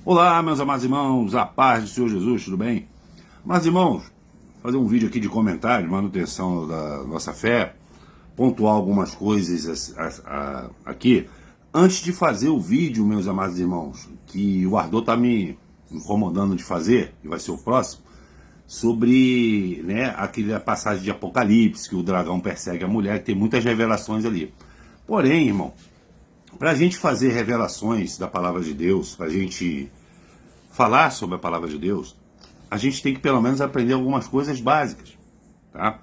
Olá, meus amados irmãos, a paz do Senhor Jesus, tudo bem? Amados irmãos, fazer um vídeo aqui de comentário, manutenção da nossa fé, pontuar algumas coisas aqui. Antes de fazer o vídeo, meus amados irmãos, que o Ardô está me incomodando de fazer, e vai ser o próximo, sobre aquela passagem de Apocalipse, que o dragão persegue a mulher, que tem muitas revelações ali. Porém, irmão, para a gente fazer revelações da palavra de Deus, para a gente falar sobre a palavra de Deus, a gente tem que pelo menos aprender algumas coisas básicas, tá?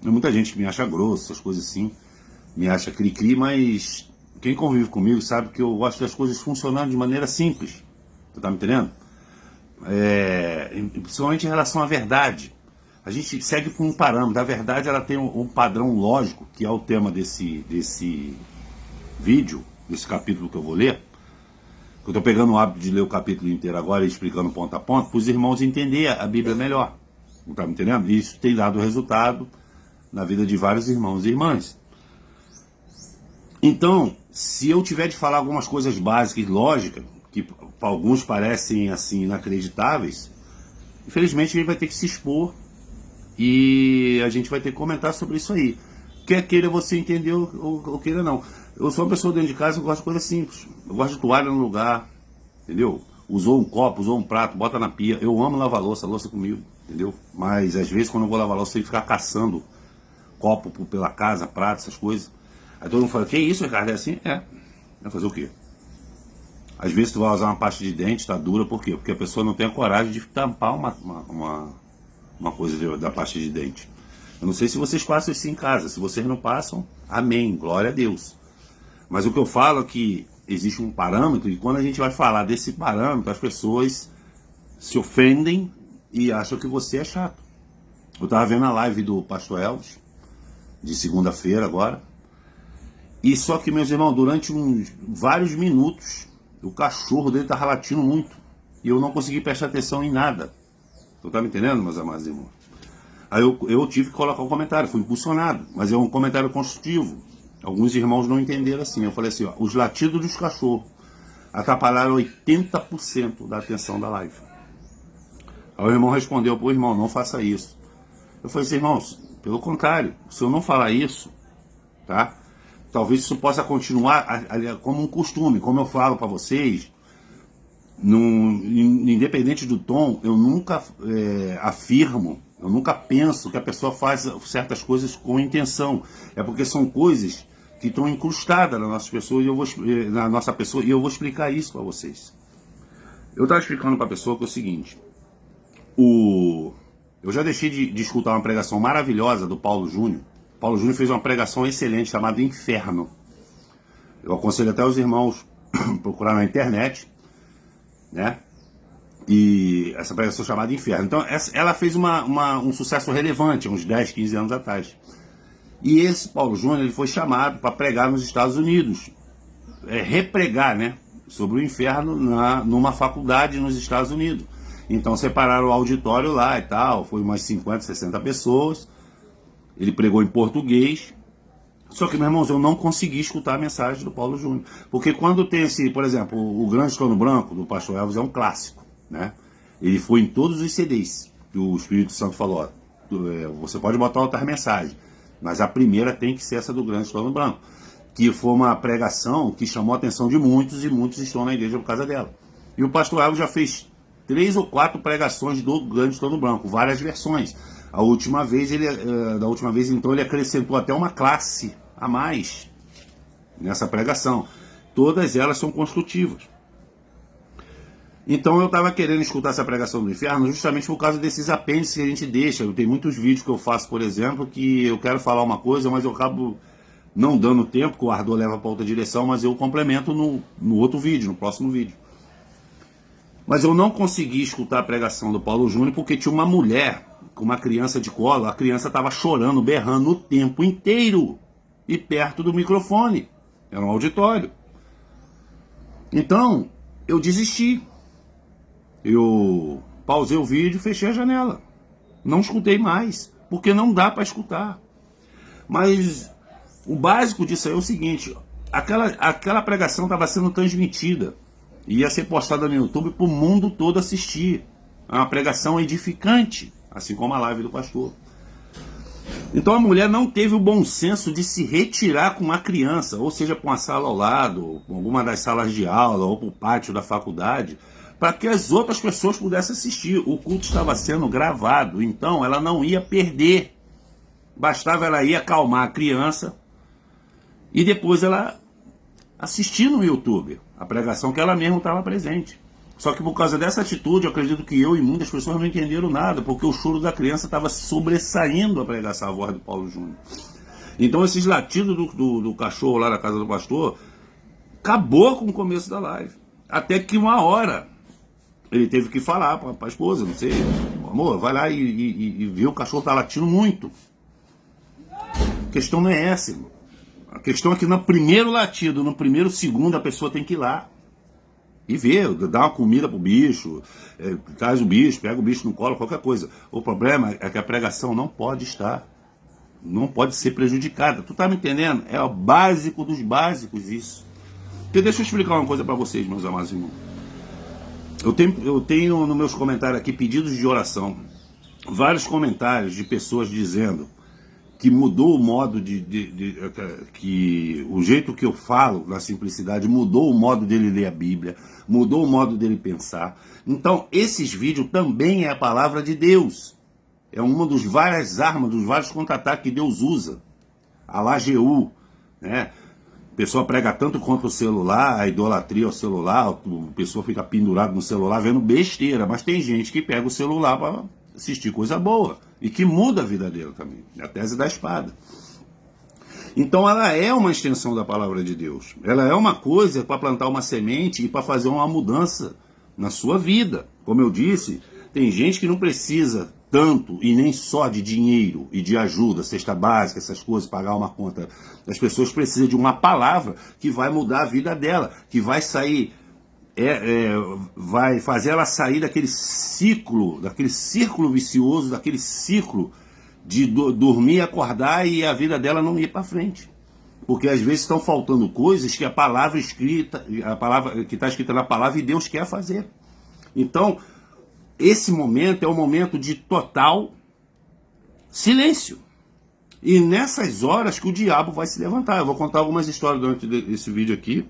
Tem muita gente que me acha grosso, essas coisas assim, me acha cri-cri, mas quem convive comigo sabe que eu gosto das coisas funcionando de maneira simples, tu tá me entendendo? Principalmente em relação à verdade. A gente segue com um parâmetro. A verdade, ela tem um padrão lógico, que é o tema desse vídeo, desse capítulo que eu vou ler. Eu estou pegando o hábito de ler o capítulo inteiro agora e explicando ponto a ponto, para os irmãos entenderem a Bíblia melhor. Não está me entendendo? Isso tem dado resultado na vida de vários irmãos e irmãs. Então, se eu tiver de falar algumas coisas básicas e lógicas, que para alguns parecem assim inacreditáveis, infelizmente a gente vai ter que se expor e a gente vai ter que comentar sobre isso aí. Quer queira você entender ou queira não. Eu sou uma pessoa dentro de casa, eu gosto de coisas simples. Eu gosto de toalha no lugar, entendeu? Usou um copo, usou um prato, bota na pia. Eu amo lavar louça comigo, entendeu? Mas às vezes quando eu vou lavar louça, eu tenho que ficar caçando copo pela casa, prato, essas coisas. Aí todo mundo fala, que isso, Ricardo? É assim? É. Vai fazer o quê? Às vezes tu vai usar uma pasta de dente, tá dura, por quê? Porque a pessoa não tem a coragem de tampar uma coisa da pasta de dente. Eu não sei se vocês passam isso em casa. Se vocês não passam, amém, glória a Deus. Mas o que eu falo é que existe um parâmetro, e quando a gente vai falar desse parâmetro, as pessoas se ofendem e acham que você é chato. Eu estava vendo a live do Pastor Elvis, de segunda-feira agora, e só que, meus irmãos, durante vários minutos, o cachorro dele estava latindo muito, e eu não consegui prestar atenção em nada. Tu tá me entendendo, meus amados irmãos? Aí eu tive que colocar um comentário, fui impulsionado, mas é um comentário construtivo. Alguns irmãos não entenderam assim. Eu falei assim, ó, os latidos dos cachorros atrapalharam 80% da atenção da live. Aí o irmão respondeu, pô, irmão, não faça isso. Eu falei assim, irmãos, pelo contrário, se eu não falar isso, tá? Talvez isso possa continuar como um costume, como eu falo para vocês, independente do tom, eu nunca afirmo, eu nunca penso que a pessoa faz certas coisas com intenção. É porque são coisas que estão incrustadas na nossa pessoa e eu vou explicar isso para vocês. Eu estava explicando para a pessoa que é o seguinte: eu já deixei de escutar uma pregação maravilhosa do Paulo Júnior. Paulo Júnior fez uma pregação excelente chamada Inferno. Eu aconselho até os irmãos procurar na internet, né? E essa pregação chamada Inferno. Então ela fez um sucesso relevante uns 10, 15 anos atrás. E esse Paulo Júnior, ele foi chamado para pregar nos Estados Unidos, repregar, né, sobre o inferno numa faculdade nos Estados Unidos. Então separaram o auditório lá e tal, foi umas 50, 60 pessoas. Ele pregou em português. Só que, meus irmãos, eu não consegui escutar a mensagem do Paulo Júnior. Porque quando tem por exemplo, o Grande Trono Branco, do Pastor Elvis, é um clássico, né? Ele foi em todos os CDs que o Espírito Santo falou. Você pode botar outras mensagens, mas a primeira tem que ser essa do Grande Trono Branco, que foi uma pregação que chamou a atenção de muitos, e muitos estão na igreja por causa dela. E o Pastor Elvis já fez 3 ou 4 pregações do Grande Trono Branco, várias versões. Da última vez, então, ele acrescentou até uma classe a mais nessa pregação. Todas elas são construtivas. Então eu estava querendo escutar essa pregação do inferno justamente por causa desses apêndices que a gente deixa. Tem muitos vídeos que eu faço, por exemplo, que eu quero falar uma coisa, mas eu acabo não dando tempo, que o ardor leva para outra direção, mas eu complemento no outro vídeo, no próximo vídeo. Mas eu não consegui escutar a pregação do Paulo Júnior porque tinha uma mulher com uma criança de colo, a criança estava chorando, berrando o tempo inteiro e perto do microfone. Era um auditório. Então, eu desisti. Eu pausei o vídeo e fechei a janela. Não escutei mais, porque não dá para escutar. Mas o básico disso aí é o seguinte: aquela pregação estava sendo transmitida E ia ser postada no YouTube para o mundo todo assistir. É uma pregação edificante, assim como a live do pastor. Então a mulher não teve o bom senso de se retirar com uma criança, ou seja, para uma sala ao lado, com alguma das salas de aula, ou para o pátio da faculdade, para que as outras pessoas pudessem assistir. O culto estava sendo gravado, então ela não ia perder. Bastava ela ir acalmar a criança e depois ela assistir no YouTube a pregação que ela mesma estava presente. Só que por causa dessa atitude, eu acredito que eu e muitas pessoas não entenderam nada, porque o choro da criança estava sobressaindo a pregação, a voz do Paulo Júnior. Então esses latidos do cachorro lá na casa do pastor acabou com o começo da live. Até que uma hora ele teve que falar para a esposa, não sei, amor, vai lá e vê, o cachorro tá latindo muito. A questão não é essa, irmão. A questão é que no primeiro latido, no primeiro segundo, a pessoa tem que ir lá e ver, dar uma comida pro bicho, traz o bicho, pega o bicho no colo, qualquer coisa. O problema é que a pregação não pode ser prejudicada. Tu tá me entendendo? É o básico dos básicos isso. Porque deixa eu explicar uma coisa para vocês, meus amados irmãos. Eu tenho nos meus comentários aqui pedidos de oração, vários comentários de pessoas dizendo que mudou o modo que o jeito que eu falo, na simplicidade, mudou o modo dele ler a Bíblia, mudou o modo dele pensar. Então, esses vídeos também é a palavra de Deus. É uma das várias armas, dos vários contra-ataques que Deus usa. A Lajeú, né? A pessoa prega tanto contra o celular, a idolatria ao celular, a pessoa fica pendurada no celular vendo besteira, mas tem gente que pega o celular para assistir coisa boa e que muda a vida dele também, a tese da espada. Então ela é uma extensão da palavra de Deus, ela é uma coisa para plantar uma semente e para fazer uma mudança na sua vida. Como eu disse, tem gente que não precisa tanto e nem só de dinheiro e de ajuda, cesta básica, essas coisas, pagar uma conta. As pessoas precisam de uma palavra que vai mudar a vida dela, que vai sair, vai fazer ela sair daquele círculo vicioso, daquele ciclo de dormir, acordar e a vida dela não ir para frente. Porque às vezes estão faltando coisas que a palavra escrita, a palavra que está escrita na palavra e Deus quer fazer. Então, esse momento é um momento de total silêncio. E nessas horas que o diabo vai se levantar. Eu vou contar algumas histórias durante esse vídeo aqui.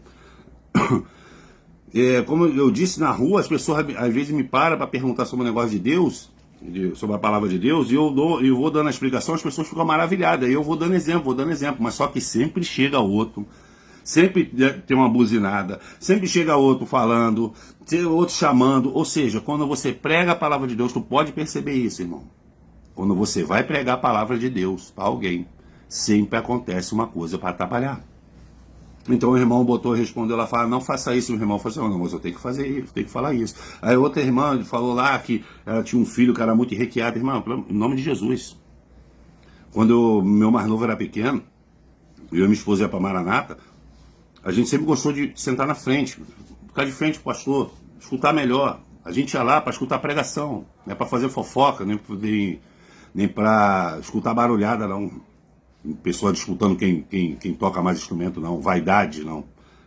Como eu disse, na rua, as pessoas às vezes me param para perguntar sobre o negócio de Deus, sobre a palavra de Deus, e eu vou dando a explicação, as pessoas ficam maravilhadas. Aí eu vou dando exemplo, mas só que sempre chega outro. Sempre tem uma buzinada, sempre chega outro falando, outro chamando. Ou seja, quando você prega a palavra de Deus, tu pode perceber isso, irmão. Quando você vai pregar a palavra de Deus para alguém, sempre acontece uma coisa para atrapalhar. Então o irmão respondeu, ela fala, não faça isso. O irmão falou assim, não, mas eu tenho que fazer isso, tenho que falar isso. Aí outra irmã falou lá que ela tinha um filho que era muito irrequiado. Irmão, em nome de Jesus. Quando meu mais novo era pequeno, eu e minha esposa ia para Maranata, a gente sempre gostou de sentar na frente, ficar de frente pro pastor, escutar melhor. A gente ia lá para escutar pregação, não é para fazer fofoca, nem para escutar barulhada, não. Pessoa disputando quem toca mais instrumento, não. Vaidade, não.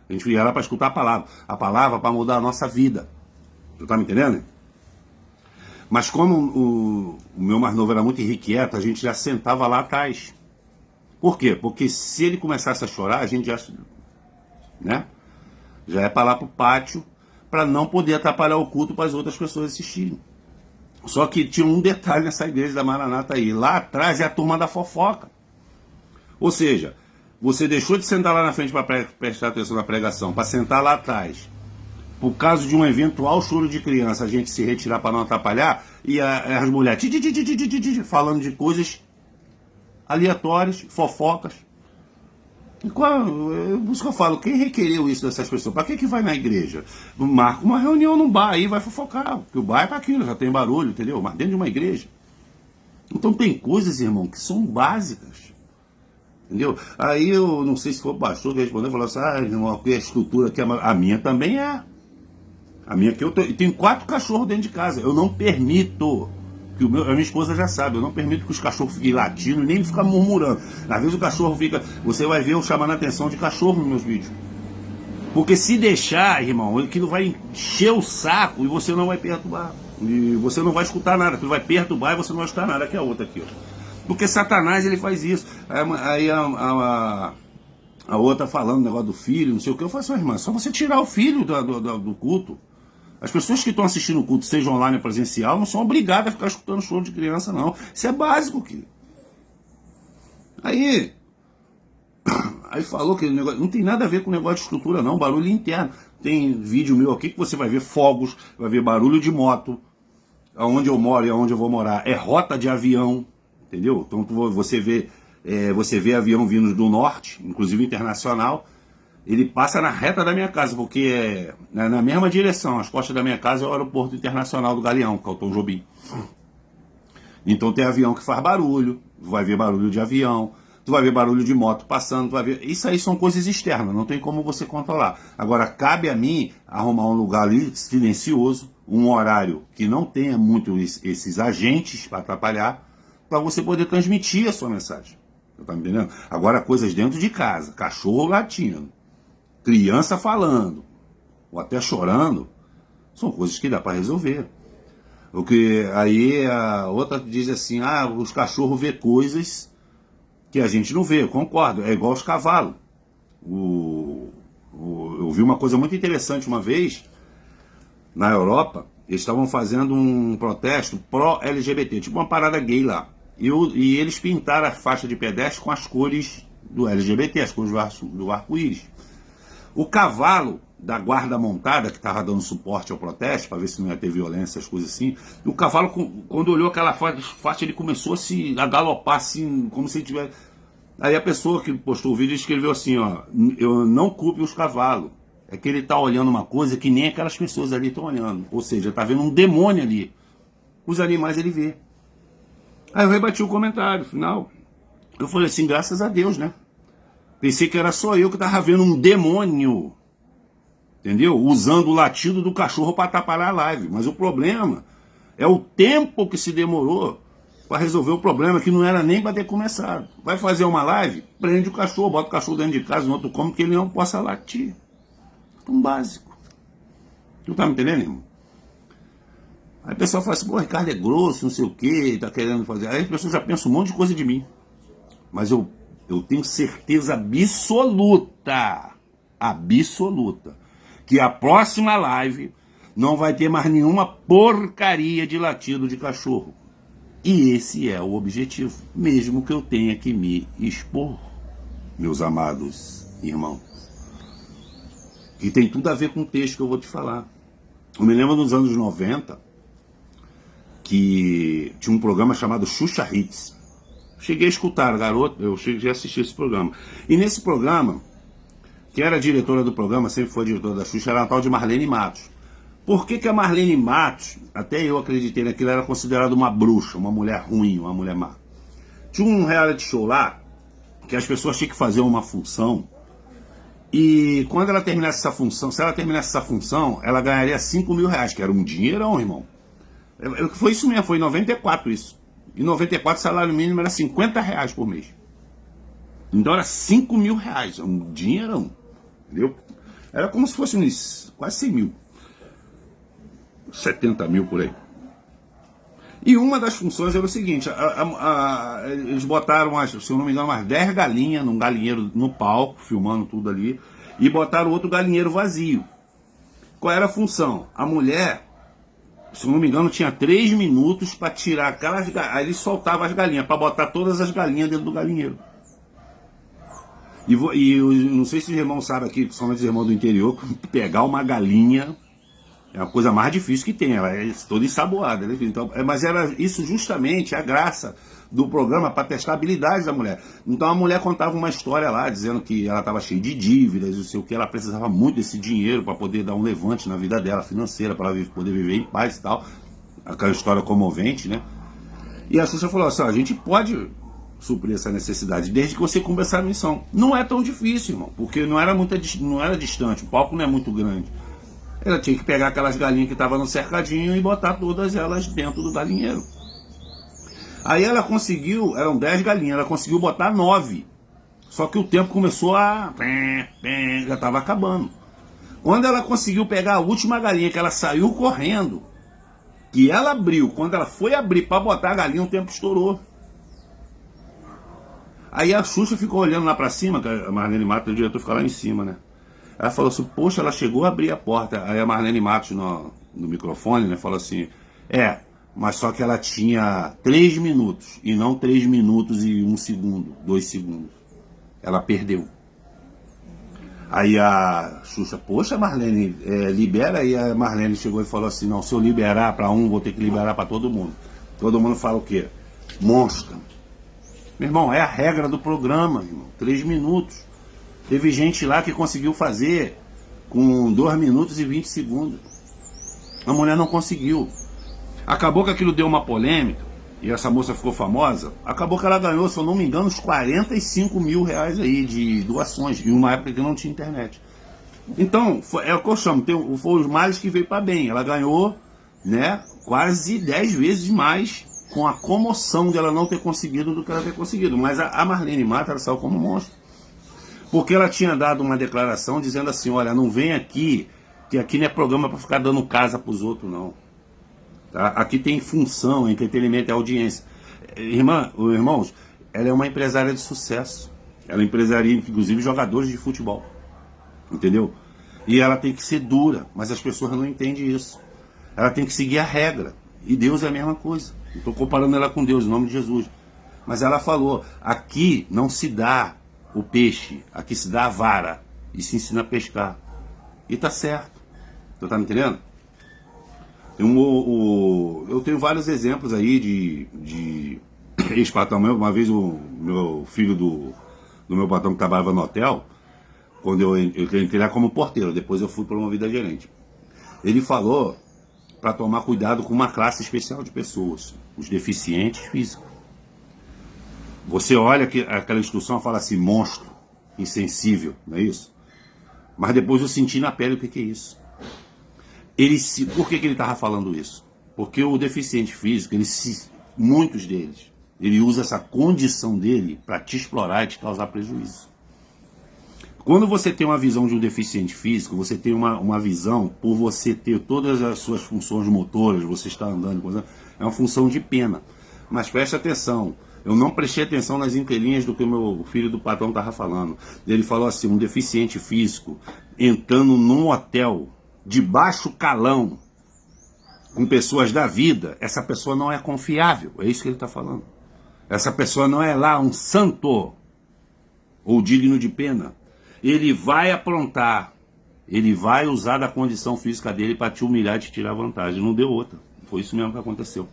A gente ia lá para escutar a palavra para mudar a nossa vida. Tu tá me entendendo? Mas como o meu mais novo era muito irrequieto, a gente já sentava lá atrás. Por quê? Porque se ele começasse a chorar, a gente já é para lá pro pátio, para não poder atrapalhar o culto para as outras pessoas assistirem. Só que tinha um detalhe nessa igreja da Maranata aí. Lá atrás é a turma da fofoca. Ou seja, você deixou de sentar lá na frente para prestar atenção na pregação, para sentar lá atrás. Por causa de um eventual choro de criança, a gente se retirar para não atrapalhar, e as mulheres falando de coisas aleatórias, fofocas. Por isso que eu falo, quem requereu isso dessas pessoas? Para que vai na igreja? Marca uma reunião num bar aí, vai fofocar. Porque o bar é para aquilo, já tem barulho, entendeu? Mas dentro de uma igreja. Então tem coisas, irmão, que são básicas. Entendeu? Aí eu não sei se foi o pastor que respondeu, falou assim, irmão, a estrutura aqui, a minha também é. A minha aqui, eu tenho 4 cachorros dentro de casa. Eu não permito, a minha esposa já sabe, eu não permito que os cachorros fiquem latindo e nem ficar murmurando. Às vezes o cachorro fica, você vai ver eu chamando a atenção de cachorro nos meus vídeos. Porque se deixar, irmão, aquilo vai encher o saco e você não vai perturbar. E você não vai escutar nada, aquilo vai perturbar e você não vai escutar nada, que é a outra aqui, ó. Porque Satanás, ele faz isso. Aí a outra falando o negócio do filho, não sei o que. Eu falo assim, irmã, só você tirar o filho do culto. As pessoas que estão assistindo o culto, seja online ou presencial, não são obrigadas a ficar escutando show de criança, não. Isso é básico, querido. Aí falou que o negócio não tem nada a ver com o negócio de estrutura, não. Barulho interno. Tem vídeo meu aqui que você vai ver fogos, vai ver barulho de moto. Aonde eu moro e aonde eu vou morar é rota de avião, entendeu? Então você vê avião vindo do norte, inclusive internacional. Ele passa na reta da minha casa, porque é na mesma direção. As costas da minha casa é o aeroporto internacional do Galeão, que é o Tom Jobim. Então tem avião que faz barulho, vai ver barulho de avião, tu vai ver barulho de moto passando, tu vai ver. Isso aí são coisas externas, não tem como você controlar. Agora, cabe a mim arrumar um lugar ali silencioso, um horário que não tenha muito esses agentes para atrapalhar, para você poder transmitir a sua mensagem. Tá me entendendo? Agora, coisas dentro de casa, cachorro latindo, criança falando, ou até chorando, são coisas que dá para resolver. O que aí a outra diz assim, os cachorros vê coisas que a gente não vê. Eu concordo, é igual os cavalos. Eu vi uma coisa muito interessante uma vez, na Europa, eles estavam fazendo um protesto pró-LGBT, tipo uma parada gay lá. E eles pintaram a faixa de pedestre com as cores do LGBT, as cores do arco-íris. O cavalo da guarda montada, que estava dando suporte ao protesto, para ver se não ia ter violência, as coisas assim, o cavalo, quando olhou aquela faixa, ele começou a galopar assim, como se ele tivesse... Aí a pessoa que postou o vídeo escreveu assim, ó, eu não culpe os cavalos, é que ele está olhando uma coisa que nem aquelas pessoas ali estão olhando, ou seja, está vendo um demônio ali. Os animais ele vê. Aí eu rebati o comentário, final. Eu falei assim, graças a Deus, né? Pensei que era só eu que estava vendo um demônio, entendeu? Usando o latido do cachorro para atrapalhar a live. Mas o problema é o tempo que se demorou para resolver o problema, que não era nem para ter começado. Vai fazer uma live, prende o cachorro, bota o cachorro dentro de casa, no outro cômodo, que ele não possa latir. Um básico. Tu tá me entendendo, irmão? Aí o pessoal fala assim, pô, Ricardo é grosso, não sei o que, tá querendo fazer. Aí a pessoa já pensa um monte de coisa de mim. Mas eu tenho certeza absoluta, que a próxima live não vai ter mais nenhuma porcaria de latido de cachorro. E esse é o objetivo, mesmo que eu tenha que me expor, meus amados irmãos. E tem tudo a ver com o texto que eu vou te falar. Eu me lembro nos anos 90, que tinha um programa chamado Xuxa Hits. Cheguei a escutar, garoto, eu cheguei a assistir esse programa. E nesse programa, que era a diretora do programa, sempre foi a diretora da Xuxa, era a tal de Marlene Matos. Por que a Marlene Matos, até eu acreditei naquilo, era considerada uma bruxa, uma mulher ruim, uma mulher má? Tinha um reality show lá, que as pessoas tinham que fazer uma função, e quando ela terminasse essa função, se ela terminasse essa função, ela ganharia 5 mil reais, que era um dinheirão, irmão. Foi isso mesmo, foi em 94 isso. Em 94 o salário mínimo era 50 reais por mês. Então era 5 mil reais, um dinheirão. Entendeu? Era como se fosse uns quase 100 mil. 70 mil por aí. E uma das funções era o seguinte, eles botaram, se eu não me engano, umas 10 galinhas num galinheiro no palco, filmando tudo ali, e botaram outro galinheiro vazio. Qual era a função? A mulher, se eu não me engano, tinha 3 minutos para tirar aquelas galinhas. Aí eles soltavam as galinhas, para botar todas as galinhas dentro do galinheiro. E eu não sei se os irmãos sabem aqui, principalmente os irmãos do interior, pegar uma galinha é a coisa mais difícil que tem, ela é toda ensaboada, né? Então, mas era isso justamente a graça do programa, para testar a habilidade da mulher. Então a mulher contava uma história lá, dizendo que ela estava cheia de dívidas, não sei o que, ela precisava muito desse dinheiro para poder dar um levante na vida dela, financeira, para ela poder viver em paz e tal. Aquela história comovente, né? E a Xuxa falou assim, a gente pode suprir essa necessidade, desde que você cumpra essa missão. Não é tão difícil, irmão, porque não era distante, o palco não é muito grande. Ela tinha que pegar aquelas galinhas que estavam no cercadinho e botar todas elas dentro do galinheiro. Aí ela conseguiu, eram 10 galinhas, ela conseguiu botar 9. Só que o tempo começou já estava acabando. Quando ela conseguiu pegar a última galinha, que ela saiu correndo, que ela abriu, quando ela foi abrir para botar a galinha, o tempo estourou. Aí a Xuxa ficou olhando lá para cima, que a Marlene Matos, o diretor, fica lá em cima, né? Ela falou assim, poxa, ela chegou a abrir a porta. Aí a Marlene Matos no microfone, né, falou assim, mas só que ela tinha 3 minutos, e não 3 minutos e 1 segundo, 2 segundos. Ela perdeu. Aí a Xuxa, poxa, Marlene, libera. Aí a Marlene chegou e falou assim, não, se eu liberar para um, vou ter que liberar para todo mundo. Todo mundo fala o quê? Monstro. Meu irmão, é a regra do programa, irmão. 3 minutos. Teve gente lá que conseguiu fazer com 2 minutos e 20 segundos. A mulher não conseguiu. Acabou que aquilo deu uma polêmica, e essa moça ficou famosa. Acabou que ela ganhou, se eu não me engano, uns 45 mil reais aí de doações, em uma época que não tinha internet. Então, é o que eu chamo, foi os males que veio para bem. Ela ganhou, né, quase 10 vezes mais com a comoção dela não ter conseguido do que ela ter conseguido. Mas a Marlene Matos, ela saiu como monstro. Porque ela tinha dado uma declaração dizendo assim, olha, não vem aqui, que aqui não é programa para ficar dando casa para os outros, não. Tá? Aqui tem função, entretenimento e audiência. Irmãos, ela é uma empresária de sucesso. Ela empresaria, inclusive, jogadores de futebol. Entendeu? E ela tem que ser dura, mas as pessoas não entendem isso. Ela tem que seguir a regra. E Deus é a mesma coisa. Estou comparando ela com Deus, em nome de Jesus. Mas ela falou, aqui não se dá o peixe, aqui se dá a vara e se ensina a pescar. E tá certo. Tu tá me entendendo? Eu tenho vários exemplos aí de ex-patrão meu. Uma vez o meu filho do meu patrão que trabalhava no hotel, quando eu entrei lá como porteiro, depois eu fui promovido a gerente. Ele falou para tomar cuidado com uma classe especial de pessoas, os deficientes físicos. Você olha que aquela instrução fala assim, monstro, insensível, não é isso? Mas depois eu senti na pele o que é isso. Por que ele estava falando isso? Porque o deficiente físico, muitos deles, ele usa essa condição dele para te explorar e te causar prejuízo. Quando você tem uma visão de um deficiente físico, você tem uma visão, por você ter todas as suas funções motoras, você está andando, é uma função de pena. Mas preste atenção, eu não prestei atenção nas entrelinhas do que o meu filho do patrão estava falando. Ele falou assim, um deficiente físico entrando num hotel de baixo calão, com pessoas da vida, essa pessoa não é confiável, é isso que ele está falando. Essa pessoa não é lá um santo, ou digno de pena. Ele vai aprontar, ele vai usar da condição física dele para te humilhar e te tirar vantagem, não deu outra, foi isso mesmo que aconteceu.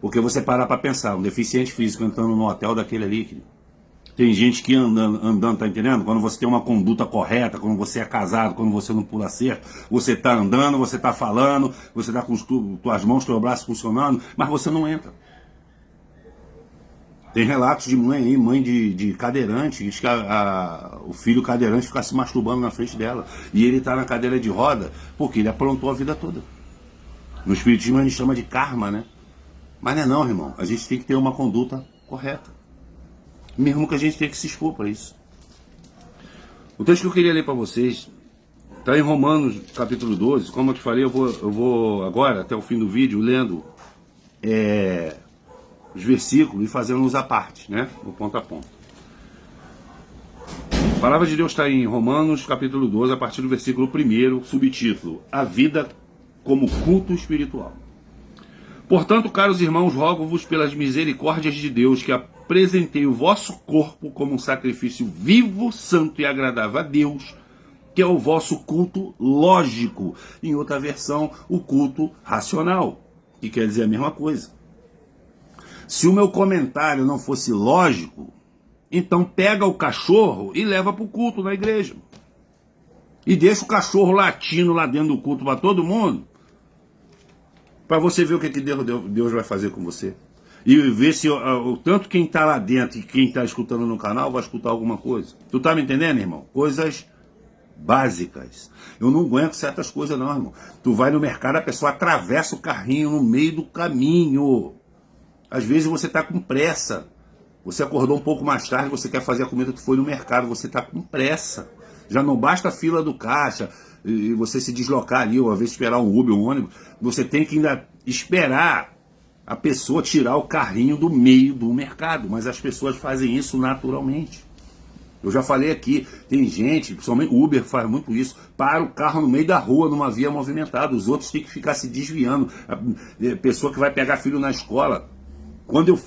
Porque você parar para pensar, um deficiente físico entrando no hotel daquele ali, tem gente que andando, tá entendendo? Quando você tem uma conduta correta, quando você é casado, quando você não pula cerca, você tá andando, você tá falando, você tá com tuas mãos, teu braço funcionando, mas você não entra. Tem relatos de mãe de cadeirante, diz que o filho cadeirante fica se masturbando na frente dela. E ele tá na cadeira de roda, porque ele aprontou a vida toda. No espiritismo a gente chama de karma, né? Mas não é não, irmão. A gente tem que ter uma conduta correta. Mesmo que a gente tenha que se expor para isso. O texto que eu queria ler para vocês está em Romanos, capítulo 12. Como eu te falei, eu vou agora, até o fim do vídeo, lendo os versículos e fazendo-os à parte, né? No ponto a ponto. A palavra de Deus está em Romanos, capítulo 12, a partir do versículo 1, subtítulo: A vida como culto espiritual. Portanto, caros irmãos, rogo-vos pelas misericórdias de Deus que apresentei o vosso corpo como um sacrifício vivo, santo e agradável a Deus, que é o vosso culto lógico. Em outra versão, o culto racional, que quer dizer a mesma coisa. Se o meu comentário não fosse lógico, então pega o cachorro e leva para o culto na igreja. E deixa o cachorro latindo lá dentro do culto para todo mundo, para você ver o que Deus vai fazer com você. E ver se tanto quem está lá dentro e quem está escutando no canal vai escutar alguma coisa. Tu tá me entendendo, irmão? Coisas básicas. Eu não aguento certas coisas não, irmão. Tu vai no mercado, a pessoa atravessa o carrinho no meio do caminho. Às vezes você está com pressa. Você acordou um pouco mais tarde, você quer fazer a comida, tu foi no mercado, você está com pressa. Já não basta a fila do caixa e você se deslocar ali, ou às vezes esperar um Uber, um ônibus, você tem que ainda esperar a pessoa tirar o carrinho do meio do mercado, mas as pessoas fazem isso naturalmente. Eu já falei aqui, tem gente, principalmente Uber faz muito isso, para o carro no meio da rua, numa via movimentada, os outros têm que ficar se desviando. A pessoa que vai pegar filho na escola, quando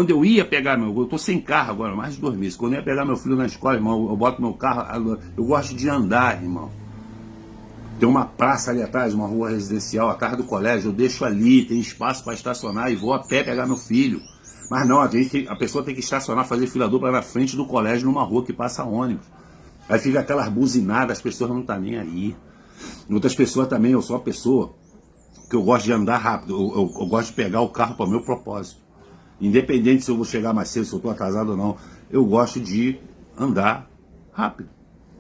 eu ia pegar eu estou sem carro agora, mais de 2 meses, quando eu ia pegar meu filho na escola, irmão, eu boto meu carro, eu gosto de andar, irmão. Tem uma praça ali atrás, uma rua residencial, atrás do colégio, eu deixo ali, tem espaço para estacionar e vou a pé pegar meu filho. Mas não, a pessoa tem que estacionar, fazer fila dupla na frente do colégio, numa rua que passa ônibus. Aí fica aquelas buzinadas, as pessoas não estão nem aí. Outras pessoas também, eu sou uma pessoa que eu gosto de andar rápido, eu gosto de pegar o carro para o meu propósito. Independente se eu vou chegar mais cedo, se eu estou atrasado ou não, eu gosto de andar rápido.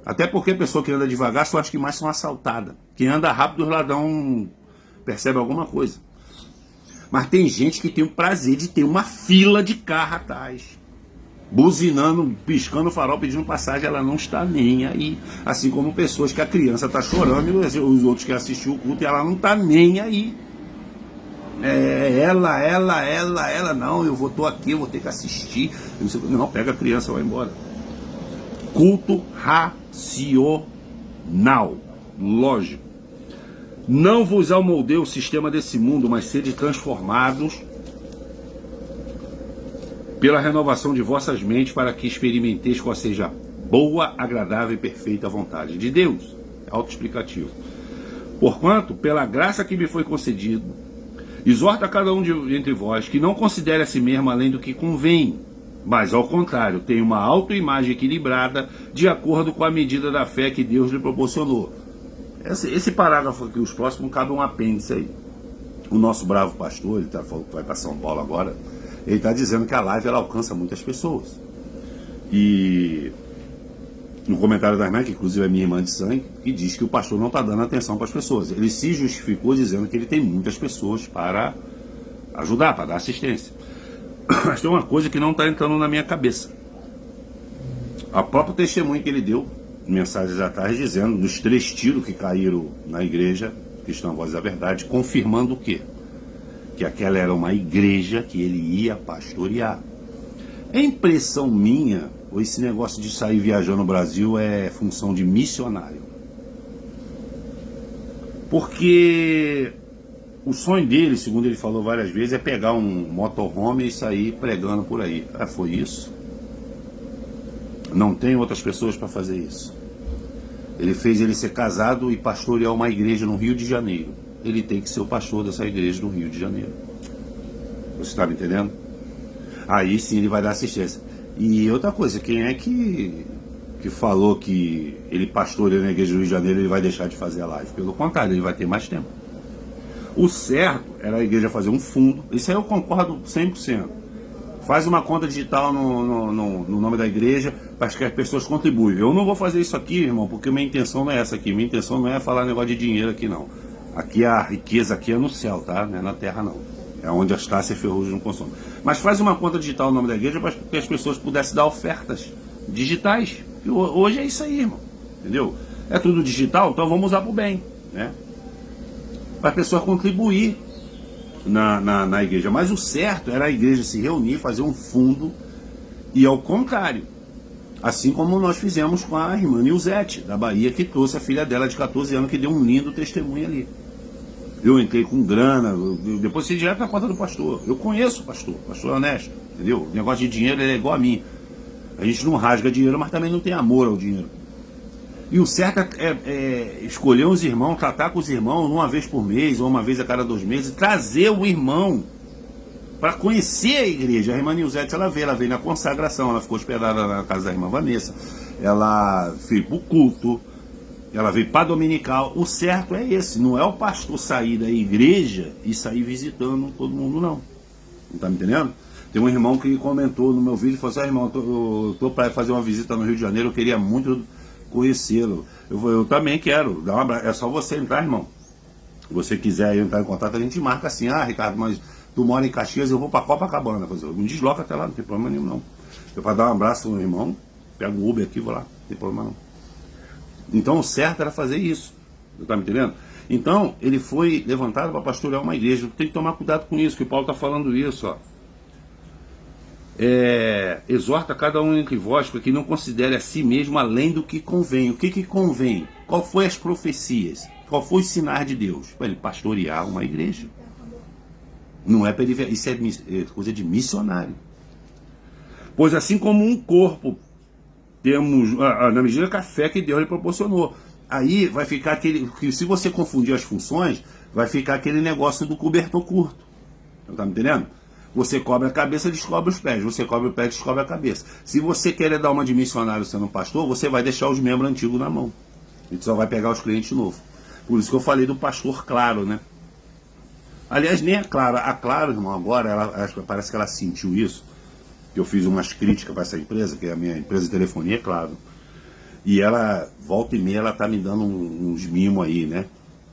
Até porque a pessoa que anda devagar só acha que mais são assaltadas. Quem anda rápido, os ladrão percebe alguma coisa. Mas tem gente que tem o prazer de ter uma fila de carro atrás, buzinando, piscando o farol, pedindo passagem, ela não está nem aí. Assim como pessoas que a criança está chorando e os outros que assistiu o culto e ela não está nem aí. Ela, não, tô aqui, eu vou ter que assistir. Não, pega a criança e vai embora. Culto racional, lógico. Não vos amoldei o sistema desse mundo, mas sede transformados pela renovação de vossas mentes, para que experimenteis qual seja boa, agradável e perfeita vontade de Deus. É autoexplicativo. Porquanto, pela graça que me foi concedido, exorta a cada um entre vós que não considere a si mesmo além do que convém, mas ao contrário, tenha uma autoimagem equilibrada de acordo com a medida da fé que Deus lhe proporcionou. Esse parágrafo aqui, os próximos, cabe um apêndice aí. O nosso bravo pastor, ele vai para São Paulo agora, ele está dizendo que a live ela alcança muitas pessoas. E no comentário da irmã, que inclusive é minha irmã de sangue, que diz que o pastor não está dando atenção para as pessoas. Ele se justificou dizendo que ele tem muitas pessoas para ajudar, para dar assistência. Mas tem uma coisa que não está entrando na minha cabeça. A própria testemunha que ele deu, mensagens atrás, dizendo dos 3 tiros que caíram na igreja Cristã Voz da Verdade, confirmando o quê? Que aquela era uma igreja que ele ia pastorear. É impressão minha, ou esse negócio de sair viajando no Brasil é função de missionário? Porque o sonho dele, segundo ele falou várias vezes, é pegar um motorhome e sair pregando por aí. Foi isso? Não tem outras pessoas para fazer isso. Ele fez ele ser casado e pastorear uma igreja no Rio de Janeiro. Ele tem que ser o pastor dessa igreja no Rio de Janeiro. Você está me entendendo? Aí sim ele vai dar assistência. E outra coisa, quem é que falou que ele pastoreia na igreja do Rio de Janeiro, ele vai deixar de fazer a live? Pelo contrário, ele vai ter mais tempo. O certo era a igreja fazer um fundo. Isso aí eu concordo 100%. Faz uma conta digital no nome da igreja para que as pessoas contribuam. Eu não vou fazer isso aqui, irmão, porque minha intenção não é essa aqui. Minha intenção não é falar negócio de dinheiro aqui, não. Aqui a riqueza aqui é no céu, tá? Não é na terra, não. É onde as taças e ferrugem não consomem. Mas faz uma conta digital no nome da igreja para que as pessoas pudessem dar ofertas digitais. E hoje é isso aí, irmão. Entendeu? É tudo digital, então vamos usar para o bem, né? Para as pessoas contribuir na igreja. Mas o certo era a igreja se reunir, fazer um fundo e ao contrário. Assim como nós fizemos com a irmã Nilzete, da Bahia, que trouxe a filha dela de 14 anos, que deu um lindo testemunho ali. Eu entrei com grana, depois você direto na conta do pastor. Eu conheço o pastor é honesto, entendeu? O negócio de dinheiro ele é igual a mim. A gente não rasga dinheiro, mas também não tem amor ao dinheiro. E o certo é escolher os irmãos, tratar com os irmãos uma vez por mês, ou uma vez a cada 2 meses, trazer o irmão para conhecer a igreja. A irmã Nilzete, ela veio na consagração, ela ficou hospedada na casa da irmã Vanessa, ela veio para o culto, ela veio para a dominical. O certo é esse, não é o pastor sair da igreja e sair visitando todo mundo, não. Não tá me entendendo? Tem um irmão que comentou no meu vídeo e falou assim: irmão, eu tô para fazer uma visita no Rio de Janeiro, eu queria muito conhecê-lo. Eu também quero. Dá um abraço. É só você entrar, irmão. Se você quiser entrar em contato, a gente marca assim: Ricardo, mas tu mora em Caxias, eu vou para Copacabana. Eu me desloco até lá, não tem problema nenhum, não. Eu para dar um abraço no irmão, pego o Uber aqui, vou lá, não tem problema não. Então o certo era fazer isso. Tá me entendendo? Então ele foi levantado para pastorear uma igreja. Tem que tomar cuidado com isso, que o Paulo está falando isso, ó. Exorta cada um entre vós para que não considere a si mesmo além do que convém. O que convém? Qual foi as profecias? Qual foi o sinal de Deus? Para ele pastorear uma igreja. Não é para ele... Isso é coisa de missionário. Pois assim como um corpo temos, na medida que a fé que Deus lhe proporcionou. Aí vai ficar aquele... que se você confundir as funções, vai ficar aquele negócio do cobertor curto. Tá me entendendo? Você cobre a cabeça, descobre os pés. Você cobre o pé, descobre a cabeça. Se você querer dar uma de missionário sendo pastor, você vai deixar os membros antigos na mão. E só vai pegar os clientes novos. Por isso que eu falei do pastor Claro, né? Aliás, nem a Claro. A Claro, irmão, agora, parece que ela sentiu isso. Que eu fiz umas críticas para essa empresa, que é a minha empresa de telefonia, Claro. E ela, volta e meia, ela tá me dando uns mimos aí, né?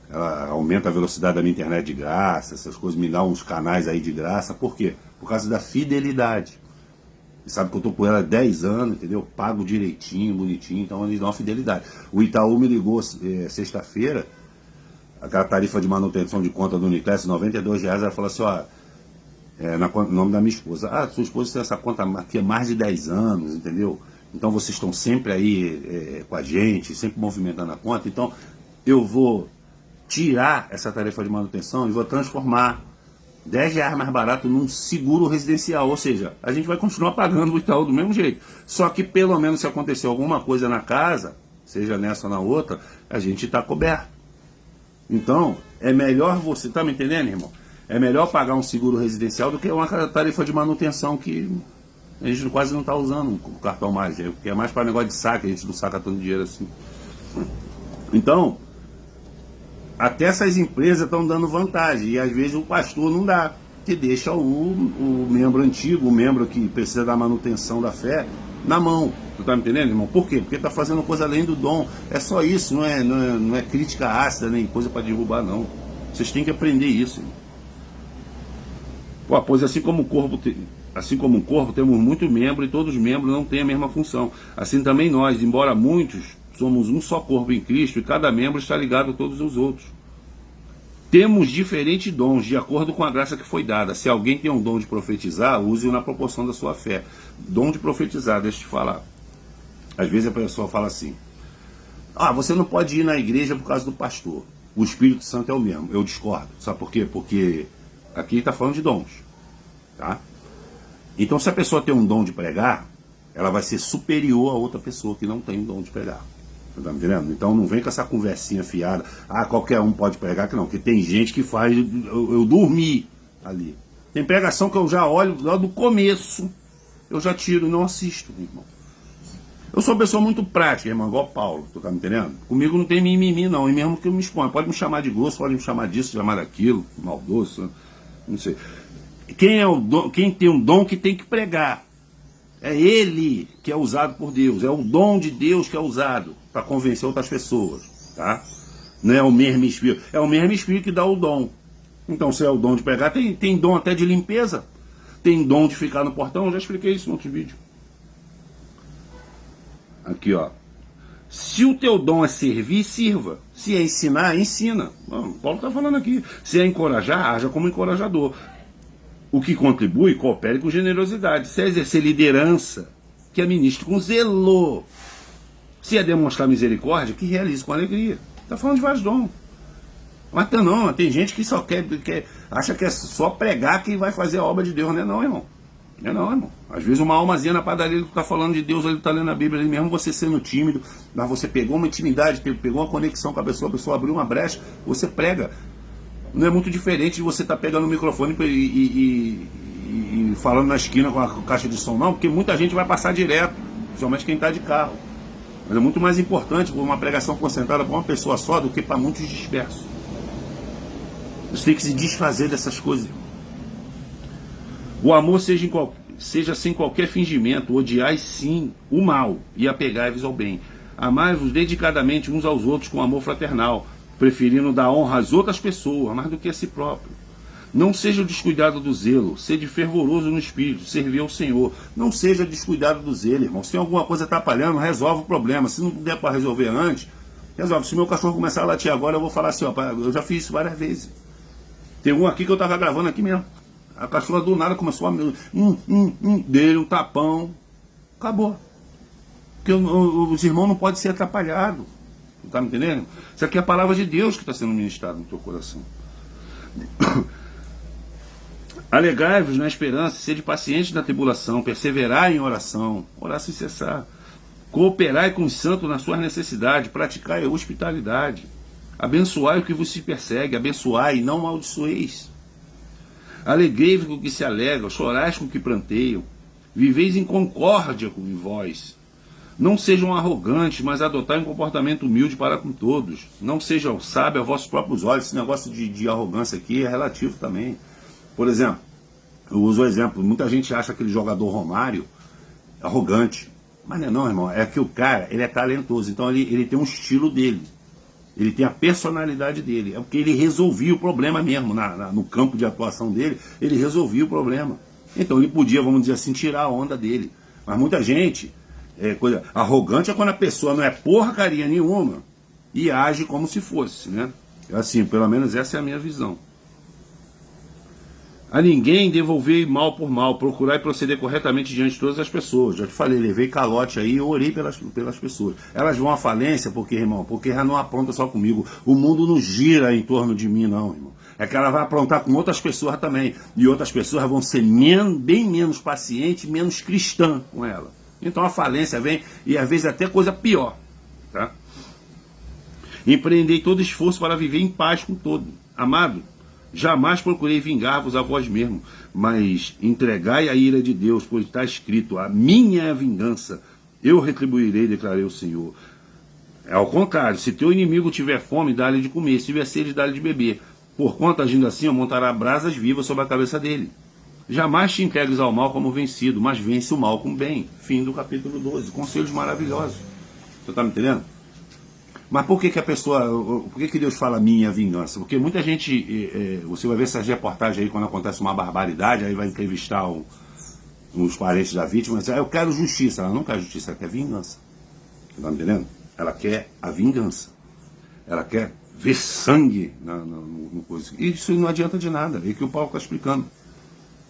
Ela aumenta a velocidade da minha internet de graça, essas coisas, me dá uns canais aí de graça. Por quê? Por causa da fidelidade. E sabe que eu tô com ela há 10 anos, entendeu? Pago direitinho, bonitinho, então eles dão uma fidelidade. O Itaú me ligou sexta-feira, aquela tarifa de manutenção de conta do Uniclass, R$92, ela falou assim, ó, no nome da minha esposa. Sua esposa tem essa conta aqui há mais de 10 anos, entendeu? Então vocês estão sempre aí com a gente, sempre movimentando a conta, então eu vou tirar essa tarefa de manutenção e vou transformar R$10 mais barato num seguro residencial, ou seja, a gente vai continuar pagando o Itaú do mesmo jeito, só que pelo menos se acontecer alguma coisa na casa, seja nessa ou na outra, a gente está coberto. Então, é melhor você, tá me entendendo, irmão? É melhor pagar um seguro residencial do que uma tarifa de manutenção que a gente quase não está usando o cartão mais, porque é mais para negócio de saque, a gente não saca tanto dinheiro assim. Então, até essas empresas estão dando vantagem, e às vezes o pastor não dá, que deixa o membro antigo, o membro que precisa da manutenção da fé, na mão. Tu tá me entendendo, irmão? Por quê? Porque tá fazendo coisa além do dom. É só isso, não é crítica ácida, nem coisa para derrubar, não. Vocês têm que aprender isso, irmão. Pô, pois assim como um corpo, temos muitos membros e todos os membros não têm a mesma função. Assim também nós, embora muitos, somos um só corpo em Cristo e cada membro está ligado a todos os outros. Temos diferentes dons de acordo com a graça que foi dada. Se alguém tem um dom de profetizar, use-o na proporção da sua fé. Dom de profetizar, deixa eu te falar. Às vezes a pessoa fala assim, você não pode ir na igreja por causa do pastor. O Espírito Santo é o mesmo. Eu discordo. Sabe por quê? Porque aqui está falando de dons. Tá? Então se a pessoa tem um dom de pregar, ela vai ser superior a outra pessoa que não tem um dom de pregar. Tá me entendendo? Então não vem com essa conversinha fiada. Qualquer um pode pregar, que não. Porque tem gente que faz... Eu dormi ali. Tem pregação que eu já olho lá do começo. Eu já tiro e não assisto, meu irmão. Eu sou uma pessoa muito prática, irmão, igual Paulo. Tu tá me entendendo? Comigo não tem mimimi, não. E mesmo que eu me exponha. Pode me chamar de grosso, pode me chamar disso, chamar daquilo, maldoso, não sei. Quem tem um dom que tem que pregar. É ele que é usado por Deus. É o dom de Deus que é usado para convencer outras pessoas, tá? Não é o mesmo Espírito. É o mesmo Espírito que dá o dom. Então, se é o dom de pregar, tem dom até de limpeza. Tem dom de ficar no portão. Eu já expliquei isso no outro vídeo. Aqui, ó. Se o teu dom é servir, sirva. Se é ensinar, ensina. Paulo está falando aqui. Se é encorajar, haja como encorajador. O que contribui, coopere com generosidade. Se é exercer liderança, que administre com zelo. Se é demonstrar misericórdia, que realize com alegria. Está falando de vários dons. Mas não, tem gente que só acha que é só pregar que vai fazer a obra de Deus. Não é não, irmão. Não é não, irmão. Às vezes uma almazinha na padaria que está falando de Deus, ele está lendo a Bíblia ali, mesmo você sendo tímido, mas você pegou uma intimidade, pegou uma conexão com a pessoa abriu uma brecha, você prega. Não é muito diferente de você estar pegando o microfone e falando na esquina com a caixa de som, não, porque muita gente vai passar direto, principalmente quem está de carro. Mas é muito mais importante uma pregação concentrada para uma pessoa só do que para muitos dispersos. Você tem que se desfazer dessas coisas. O amor seja sem qualquer fingimento, odiai sim o mal e apegai-vos ao bem. Amai-vos dedicadamente uns aos outros com amor fraternal, preferindo dar honra às outras pessoas mais do que a si próprio. Não seja descuidado do zelo, sede fervoroso no espírito, servir ao Senhor. Não seja descuidado do zelo, irmão. Se tem alguma coisa atrapalhando, resolve o problema. Se não der para resolver antes, Resolve. Se meu cachorro começar a latir agora, eu vou falar assim, ó, eu já fiz isso várias vezes. Tem um aqui que eu tava gravando aqui mesmo. A cachorra do nada começou a... dele um tapão. Acabou. Porque os irmãos não podem ser atrapalhados. Não tá me entendendo? Isso aqui é a palavra de Deus que está sendo ministrada no teu coração. Alegai-vos na esperança, sede pacientes na tribulação, perseverai em oração, orar sem cessar. Cooperai com os santos nas suas necessidades, praticai a hospitalidade. Abençoai o que vos se persegue, abençoai e não amaldiçoeis. Alegrei-vos com o que se alegra, chorais com o que pranteiam. Viveis em concórdia com vós. Não sejam arrogantes, mas adotai um comportamento humilde para com todos. Não sejam sábios aos vossos próprios olhos. Esse negócio de arrogância aqui é relativo também. Por exemplo, eu uso o exemplo, muita gente acha aquele jogador Romário arrogante. Mas não é não, irmão. É que o cara, ele é talentoso. Então ele tem um estilo dele. Ele tem a personalidade dele. É porque ele resolvia o problema mesmo. No campo de atuação dele, ele resolvia o problema. Então ele podia, vamos dizer assim, tirar a onda dele. Mas muita gente... coisa arrogante é quando a pessoa não é porcaria nenhuma e age como se fosse, né? Assim, pelo menos essa é a minha visão. A ninguém devolver mal por mal, procurar e proceder corretamente diante de todas as pessoas. Já te falei, levei calote aí, eu orei pelas pessoas. Elas vão à falência, porque, irmão, porque já não apronta só comigo. O mundo não gira em torno de mim, não, irmão. É que ela vai aprontar com outras pessoas também. E outras pessoas vão ser bem menos pacientes, menos cristã com ela. Então a falência vem, e às vezes até coisa pior, tá? Empreendei todo esforço para viver em paz com todo. Amado, jamais procurei vingar-vos a vós mesmo, mas entregai a ira de Deus, pois está escrito, a minha é a vingança, eu retribuirei, declarei o Senhor. É ao contrário, se teu inimigo tiver fome, dá-lhe de comer, se tiver sede, dá-lhe de beber. Porquanto, agindo assim, montará brasas vivas sobre a cabeça dele. Jamais te entregues ao mal como vencido, mas vence o mal com o bem. Fim do capítulo 12. Conselhos maravilhosos. Você está me entendendo? Mas por que a pessoa... Por que Deus fala minha vingança? Porque muita gente... você vai ver essas reportagens aí quando acontece uma barbaridade, aí vai entrevistar os parentes da vítima e diz, eu quero justiça. Ela não quer justiça, ela quer vingança. Você está me entendendo? Ela quer a vingança. Ela quer ver sangue no coisa. E isso não adianta de nada. É o que o Paulo está explicando.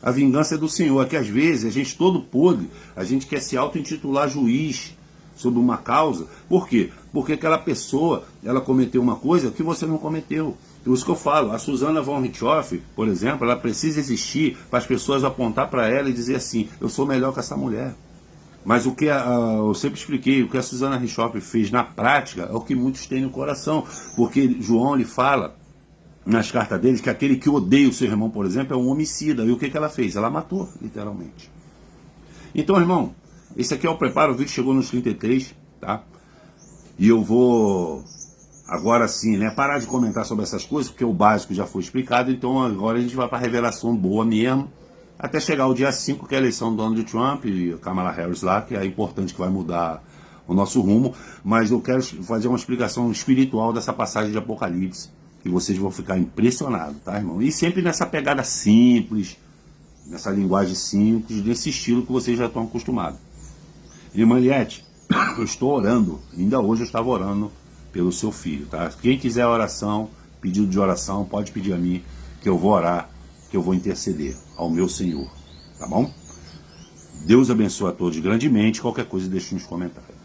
A vingança é do Senhor, é que às vezes a gente todo podre, a gente quer se auto-intitular juiz sobre uma causa. Por quê? Porque aquela pessoa, ela cometeu uma coisa que você não cometeu. Por isso que eu falo, a Susana von Richthofen, por exemplo, ela precisa existir para as pessoas apontar para ela e dizer assim, eu sou melhor que essa mulher. Mas o que eu sempre expliquei, o que a Susana Richthofen fez na prática é o que muitos têm no coração. Porque João lhe fala nas cartas deles que aquele que odeia o seu irmão, por exemplo, é um homicida. E o que ela fez? Ela matou, literalmente. Então, irmão, esse aqui é o preparo. O vídeo chegou nos 33, tá? E eu vou, agora sim, né, parar de comentar sobre essas coisas, porque o básico já foi explicado. Então agora a gente vai para a revelação boa mesmo, até chegar o dia 5, que é a eleição do Donald Trump e Kamala Harris lá, que é importante, que vai mudar o nosso rumo. Mas eu quero fazer uma explicação espiritual dessa passagem de Apocalipse, que vocês vão ficar impressionados, tá, irmão? E sempre nessa pegada simples, nessa linguagem simples, nesse estilo que vocês já estão acostumados. Irmã Eliette, eu estou orando, ainda hoje eu estava orando pelo seu filho, tá? Quem quiser oração, pedido de oração, pode pedir a mim, que eu vou orar, que eu vou interceder ao meu Senhor, tá bom? Deus abençoe a todos grandemente, qualquer coisa deixe nos comentários.